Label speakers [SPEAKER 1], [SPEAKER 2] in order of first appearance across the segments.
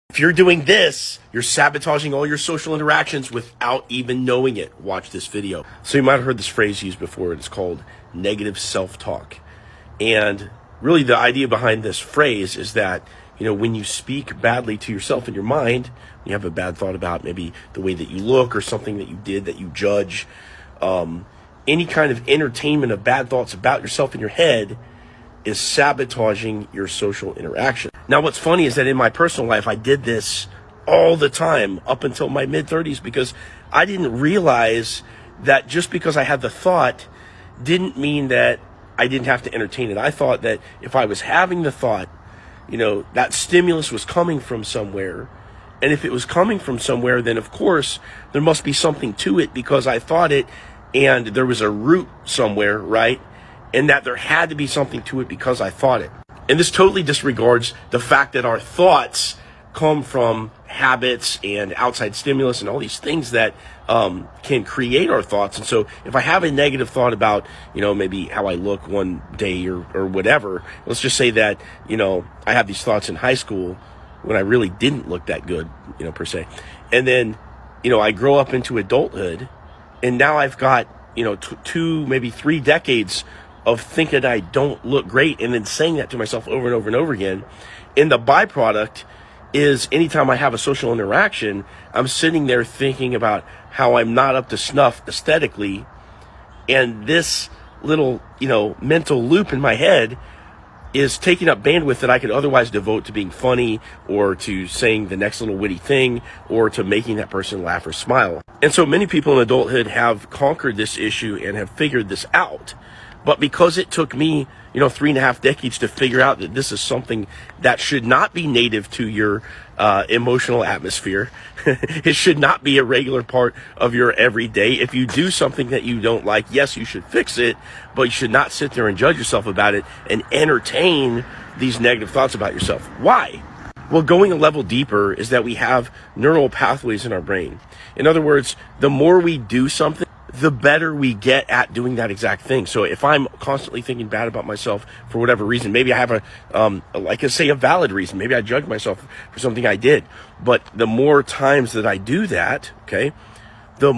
[SPEAKER 1] If you're doing this, you're sabotaging all your social interactions without even knowing it. Watch this video. So you might have heard this phrase used before. It's called negative self-talk. And really the idea behind this phrase is that, when you speak badly to yourself in your mind, you have a bad thought about maybe the way that you look or something that you did that you judge, any kind of entertainment of bad thoughts about yourself in your head is sabotaging your social interaction. Now, what's funny is that in my personal life, I did this all the time up until my mid-30s because I didn't realize that just because I had the thought didn't mean that I didn't have to entertain it. I thought that if I was having the thought, that stimulus was coming from somewhere. And if it was coming from somewhere, then of course there must be something to it because I thought it and there was a root somewhere, right? And that there had to be something to it because I thought it. And this totally disregards the fact that our thoughts come from habits and outside stimulus and all these things that can create our thoughts. And so if I have a negative thought about, maybe how I look one day or whatever, let's just say that, I have these thoughts in high school when I really didn't look that good, per se. And then, I grow up into adulthood and now I've got, 2, maybe 3 decades of thinking I don't look great and then saying that to myself over and over and over again. And the byproduct is anytime I have a social interaction, I'm sitting there thinking about how I'm not up to snuff aesthetically. And this little, mental loop in my head is taking up bandwidth that I could otherwise devote to being funny or to saying the next little witty thing or to making that person laugh or smile. And so many people in adulthood have conquered this issue and have figured this out. But because it took me, 3.5 decades to figure out that this is something that should not be native to your emotional atmosphere, it should not be a regular part of your everyday. If you do something that you don't like, yes, you should fix it, but you should not sit there and judge yourself about it and entertain these negative thoughts about yourself. Why? Well, going a level deeper is that we have neural pathways in our brain. In other words, the more we do something, the better we get at doing that exact thing. So if I'm constantly thinking bad about myself for whatever reason, maybe I have a valid reason. Maybe I judge myself for something I did. But the more times that I do that, okay, the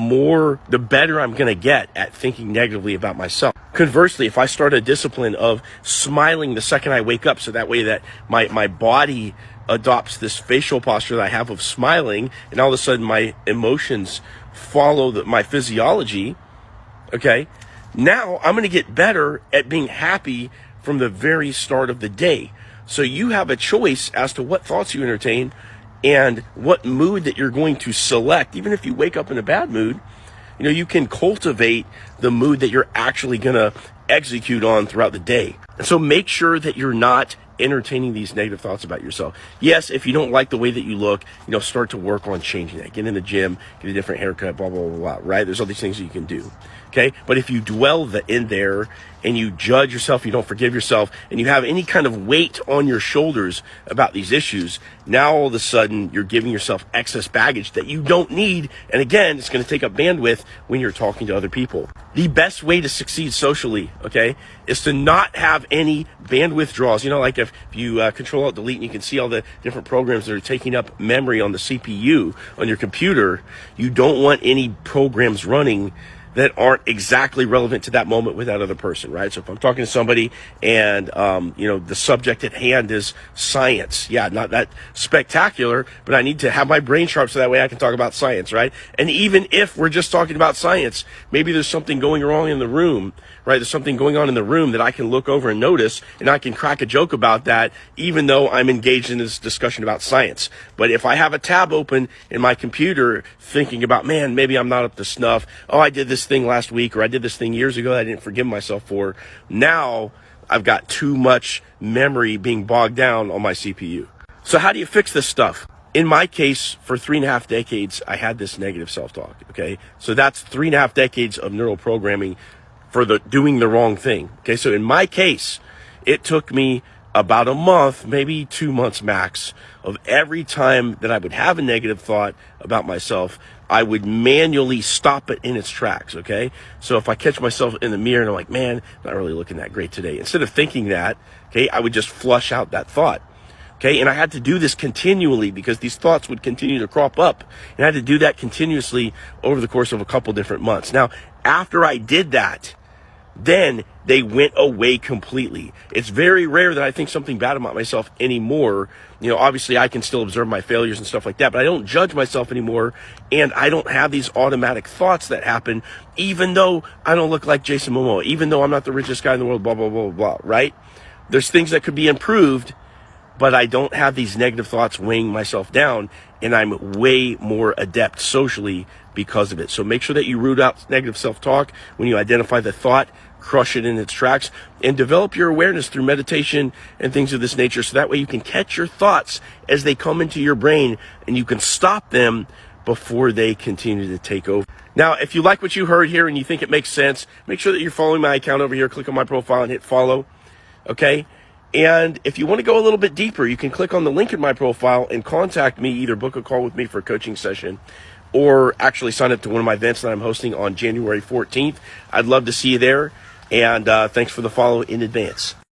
[SPEAKER 1] better I'm going to get at thinking negatively about myself. Conversely, if I start a discipline of smiling the second I wake up, so that way that my body adopts this facial posture that I have of smiling, and all of a sudden my emotions follow my physiology, okay, now I'm going to get better at being happy from the very start of the day. So you have a choice as to what thoughts you entertain and what mood that you're going to select. Even if you wake up in a bad mood, you can cultivate the mood that you're actually going to execute on throughout the day. And so make sure that you're not entertaining these negative thoughts about yourself. Yes, if you don't like the way that you look, start to work on changing that. Get in the gym, get a different haircut, blah, blah, blah, blah, right? There's all these things that you can do, okay? But if you dwell in there and you judge yourself, you don't forgive yourself, and you have any kind of weight on your shoulders about these issues, now all of a sudden you're giving yourself excess baggage that you don't need. And again, it's going to take up bandwidth when you're talking to other people. The best way to succeed socially, okay, is to not have any bandwidth draws. Like if you Control-Alt-Delete and you can see all the different programs that are taking up memory on the CPU on your computer, you don't want any programs running that aren't exactly relevant to that moment with that other person, right? So if I'm talking to somebody and, the subject at hand is science, yeah, not that spectacular, but I need to have my brain sharp so that way I can talk about science, right? And even if we're just talking about science, maybe there's something going wrong in the room, right? There's something going on in the room that I can look over and notice, and I can crack a joke about that, even though I'm engaged in this discussion about science. But if I have a tab open in my computer thinking about, man, maybe I'm not up to snuff. Oh, I did this thing last week, or I did this thing years ago that I didn't forgive myself for. Now I've got too much memory being bogged down on my CPU. So how do you fix this stuff? In my case, for 3.5 decades, I had this negative self-talk, okay? So that's 3.5 decades of neural programming for doing the wrong thing. Okay, so in my case, it took me about a month, maybe 2 months max, of every time that I would have a negative thought about myself, I would manually stop it in its tracks, okay? So if I catch myself in the mirror and I'm like, man, not really looking that great today, instead of thinking that, okay, I would just flush out that thought. Okay, and I had to do this continually because these thoughts would continue to crop up. And I had to do that continuously over the course of a couple different months. Now, after I did that, then they went away completely. It's very rare that I think something bad about myself anymore. You know, obviously I can still observe my failures and stuff like that, but I don't judge myself anymore. And I don't have these automatic thoughts that happen, even though I don't look like Jason Momoa, even though I'm not the richest guy in the world, blah, blah, blah, blah, right? There's things that could be improved, but I don't have these negative thoughts weighing myself down, and I'm way more adept socially because of it. So make sure that you root out negative self-talk when you identify the thought, crush it in its tracks, and develop your awareness through meditation and things of this nature, so that way you can catch your thoughts as they come into your brain, and you can stop them before they continue to take over. Now, if you like what you heard here and you think it makes sense, make sure that you're following my account over here. Click on my profile and hit follow, okay? And if you want to go a little bit deeper, you can click on the link in my profile and contact me, either book a call with me for a coaching session or actually sign up to one of my events that I'm hosting on January 14th. I'd love to see you there. And thanks for the follow in advance.